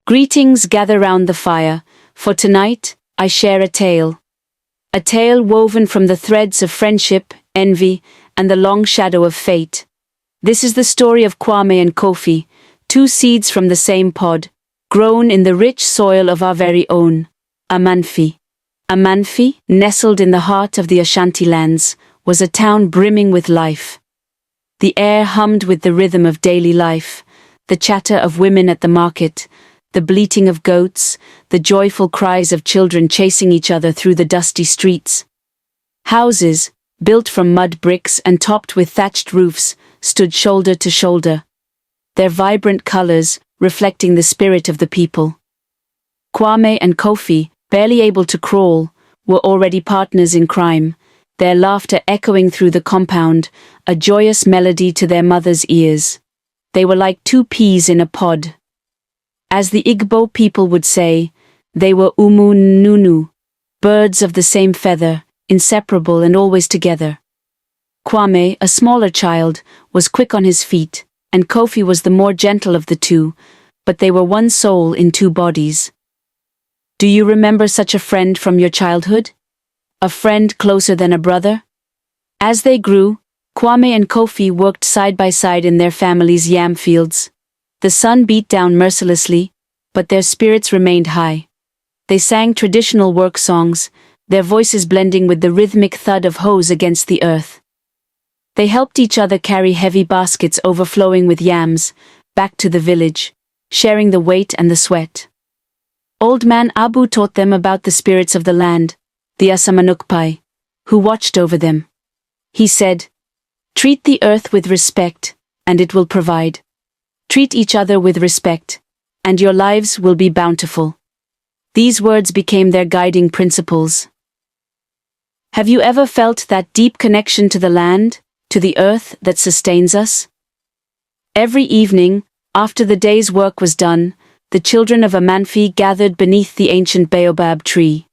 Greetings, gather round the fire, for tonight I share a tale. A tale woven from the threads of friendship, envy, and the long shadow of fate. This is the story of Kwame and Kofi, two seeds from the same pod, grown in the rich soil of our very own, Amanfi. Amanfi, nestled in the heart of the Ashanti lands, was a town brimming with life. The air hummed with the rhythm of daily life, the chatter of women at the market, the bleating of goats, the joyful cries of children chasing each other through the dusty streets. Houses, built from mud bricks and topped with thatched roofs, stood shoulder to shoulder, their vibrant colors reflecting the spirit of the people. Kwame and Kofi, barely able to crawl, were already partners in crime, their laughter echoing through the compound, a joyous melody to their mother's ears. They were like two peas in a pod. As the Igbo people would say, they were umu nunu, birds of the same feather, inseparable and always together. Kwame, a smaller child, was quick on his feet, and Kofi was the more gentle of the two, but they were one soul in two bodies. Do you remember such a friend from your childhood? A friend closer than a brother? As they grew, Kwame and Kofi worked side by side in their family's yam fields. The sun beat down mercilessly, but their spirits remained high. They sang traditional work songs, their voices blending with the rhythmic thud of hoes against the earth. They helped each other carry heavy baskets overflowing with yams, back to the village, sharing the weight and the sweat. Old man Abu taught them about the spirits of the land, the Asamanukpai, who watched over them. He said, "Treat the earth with respect, and it will provide. Treat each other with respect, and your lives will be bountiful." These words became their guiding principles. Have you ever felt that deep connection to the land, to the earth that sustains us? Every evening, after the day's work was done, the children of Amanfi gathered beneath the ancient baobab tree.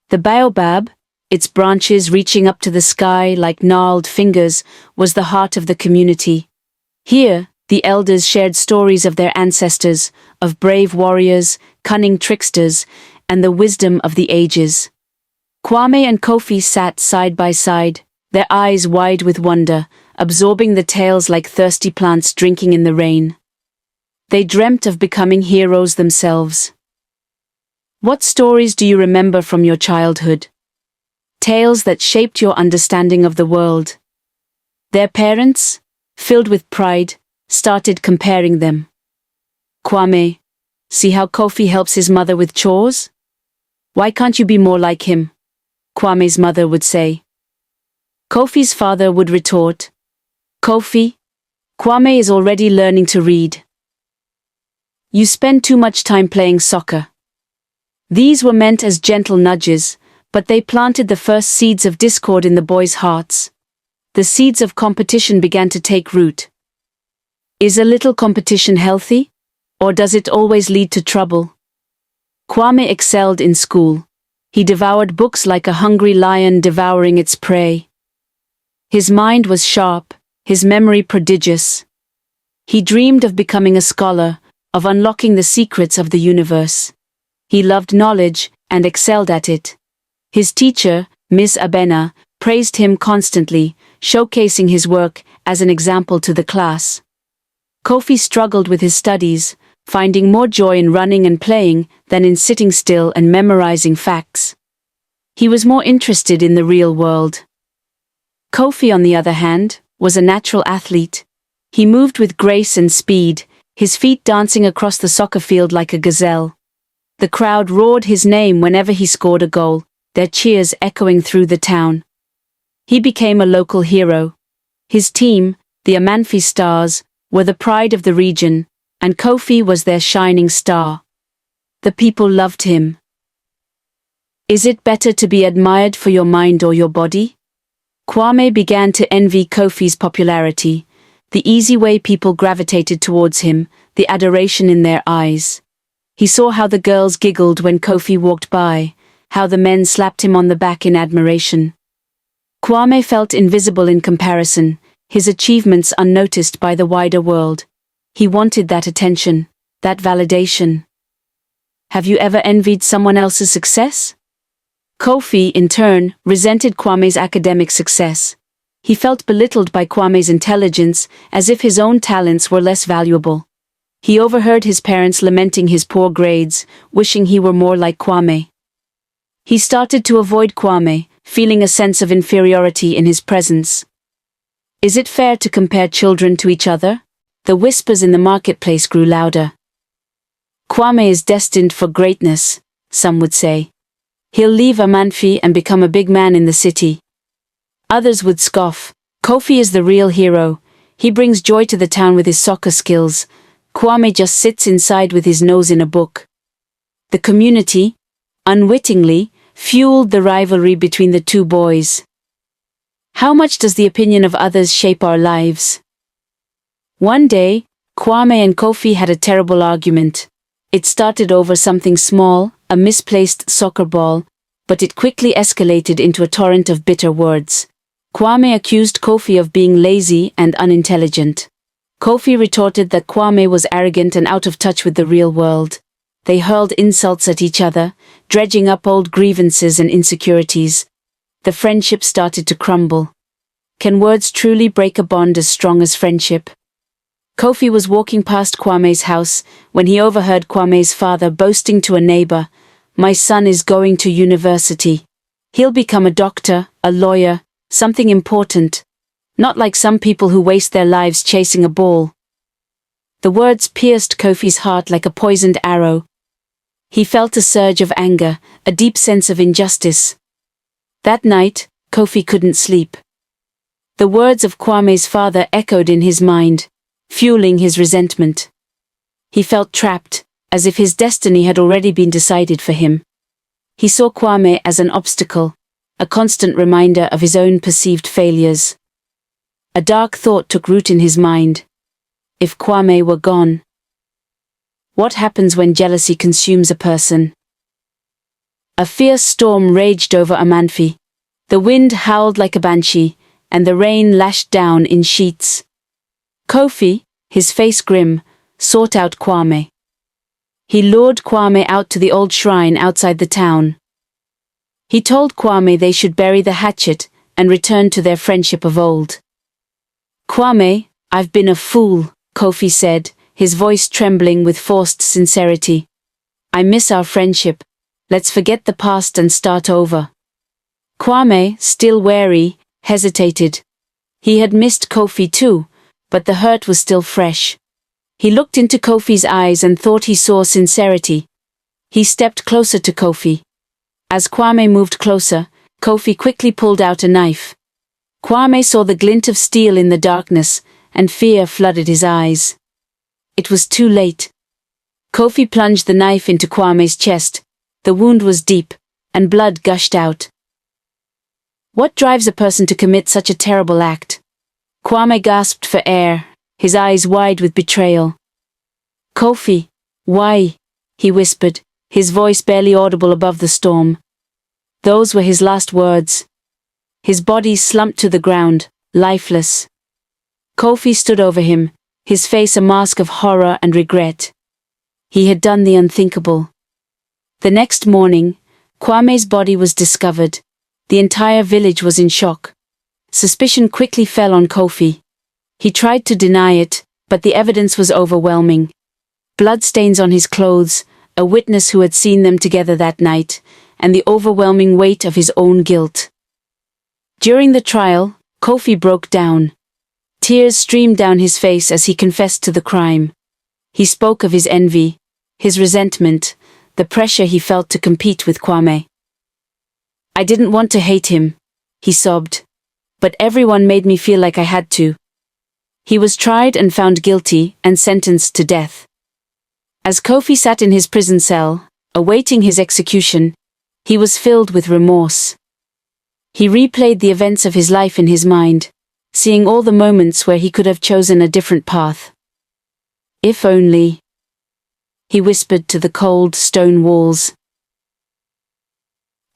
The baobab, its branches reaching up to the sky like gnarled fingers, was the heart of the community. Here, the elders shared stories of their ancestors, of brave warriors, cunning tricksters, and the wisdom of the ages. Kwame and Kofi sat side by side, their eyes wide with wonder, absorbing the tales like thirsty plants drinking in the rain. They dreamt of becoming heroes themselves. What stories do you remember from your childhood? Tales that shaped your understanding of the world. Their parents, filled with pride, started comparing them. Kwame, see how Kofi helps his mother with chores? Why can't you be more like him? Kwame's mother would say. Kofi's father would retort, Kofi, Kwame is already learning to read. You spend too much time playing soccer. These were meant as gentle nudges, but they planted the first seeds of discord in the boys' hearts. The seeds of competition began to take root. Is a little competition healthy, or does it always lead to trouble? Kwame excelled in school. He devoured books like a hungry lion devouring its prey. His mind was sharp, his memory prodigious. He dreamed of becoming a scholar, of unlocking the secrets of the universe. He loved knowledge and excelled at it. His teacher, Miss Abena, praised him constantly, showcasing his work as an example to the class. Kofi struggled with his studies, finding more joy in running and playing than in sitting still and memorizing facts. He was more interested in the real world. Kofi, on the other hand, was a natural athlete. He moved with grace and speed, his feet dancing across the soccer field like a gazelle. The crowd roared his name whenever he scored a goal, their cheers echoing through the town. He became a local hero. His team, the Amanfi Stars, were the pride of the region, and Kofi was their shining star. The people loved him. Is it better to be admired for your mind or your body? Kwame began to envy Kofi's popularity, the easy way people gravitated towards him, the adoration in their eyes. He saw how the girls giggled when Kofi walked by, how the men slapped him on the back in admiration. Kwame felt invisible in comparison, his achievements unnoticed by the wider world. He wanted that attention, that validation. Have you ever envied someone else's success? Kofi, in turn, resented Kwame's academic success. He felt belittled by Kwame's intelligence, as if his own talents were less valuable. He overheard his parents lamenting his poor grades, wishing he were more like Kwame. He started to avoid Kwame, feeling a sense of inferiority in his presence. Is it fair to compare children to each other? The whispers in the marketplace grew louder. Kwame is destined for greatness, some would say. He'll leave Amanfi and become a big man in the city. Others would scoff. Kofi is the real hero. He brings joy to the town with his soccer skills. Kwame just sits inside with his nose in a book. The community, unwittingly, fueled the rivalry between the two boys. How much does the opinion of others shape our lives? One day, Kwame and Kofi had a terrible argument. It started over something small, a misplaced soccer ball, but it quickly escalated into a torrent of bitter words. Kwame accused Kofi of being lazy and unintelligent. Kofi retorted that Kwame was arrogant and out of touch with the real world. They hurled insults at each other, dredging up old grievances and insecurities. The friendship started to crumble. Can words truly break a bond as strong as friendship? Kofi was walking past Kwame's house when he overheard Kwame's father boasting to a neighbor, "My son is going to university. He'll become a doctor, a lawyer, something important. Not like some people who waste their lives chasing a ball." The words pierced Kofi's heart like a poisoned arrow. He felt a surge of anger, a deep sense of injustice. That night, Kofi couldn't sleep. The words of Kwame's father echoed in his mind, fueling his resentment. He felt trapped, as if his destiny had already been decided for him. He saw Kwame as an obstacle, a constant reminder of his own perceived failures. A dark thought took root in his mind. If Kwame were gone? What happens when jealousy consumes a person? A fierce storm raged over Amanfi. The wind howled like a banshee, and the rain lashed down in sheets. Kofi, his face grim, sought out Kwame. He lured Kwame out to the old shrine outside the town. He told Kwame they should bury the hatchet and return to their friendship of old. "Kwame, I've been a fool," Kofi said, his voice trembling with forced sincerity. "I miss our friendship. Let's forget the past and start over." Kwame, still wary, hesitated. He had missed Kofi too, but the hurt was still fresh. He looked into Kofi's eyes and thought he saw sincerity. He stepped closer to Kofi. As Kwame moved closer, Kofi quickly pulled out a knife. Kwame saw the glint of steel in the darkness, and fear flooded his eyes. It was too late. Kofi plunged the knife into Kwame's chest. The wound was deep, and blood gushed out. What drives a person to commit such a terrible act? Kwame gasped for air, his eyes wide with betrayal. "Kofi, why?" he whispered, his voice barely audible above the storm. Those were his last words. His body slumped to the ground, lifeless. Kofi stood over him, his face a mask of horror and regret. He had done the unthinkable. The next morning, Kwame's body was discovered. The entire village was in shock. Suspicion quickly fell on Kofi. He tried to deny it, but the evidence was overwhelming. Bloodstains on his clothes, a witness who had seen them together that night, and the overwhelming weight of his own guilt. During the trial, Kofi broke down. Tears streamed down his face as he confessed to the crime. He spoke of his envy, his resentment, the pressure he felt to compete with Kwame. "I didn't want to hate him," he sobbed, "but everyone made me feel like I had to." He was tried and found guilty and sentenced to death. As Kofi sat in his prison cell, awaiting his execution, he was filled with remorse. He replayed the events of his life in his mind, seeing all the moments where he could have chosen a different path. If only, he whispered to the cold stone walls.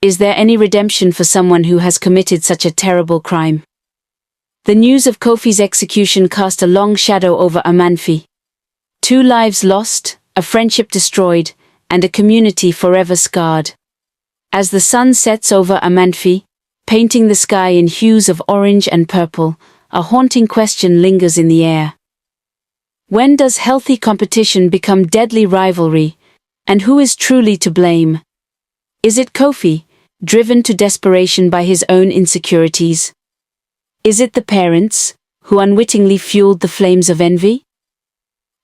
Is there any redemption for someone who has committed such a terrible crime? The news of Kofi's execution cast a long shadow over Amanfi. 2 lives lost, a friendship destroyed, and a community forever scarred. As the sun sets over Amalfi, painting the sky in hues of orange and purple, a haunting question lingers in the air. When does healthy competition become deadly rivalry, and who is truly to blame? Is it Kofi, driven to desperation by his own insecurities? Is it the parents, who unwittingly fueled the flames of envy?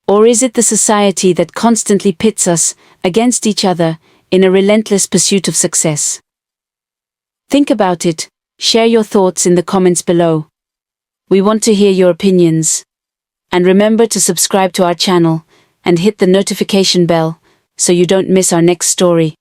Or is it the society that constantly pits us against each other in a relentless pursuit of success? Think about it, share your thoughts in the comments below. We want to hear your opinions. And remember to subscribe to our channel and hit the notification bell so you don't miss our next story.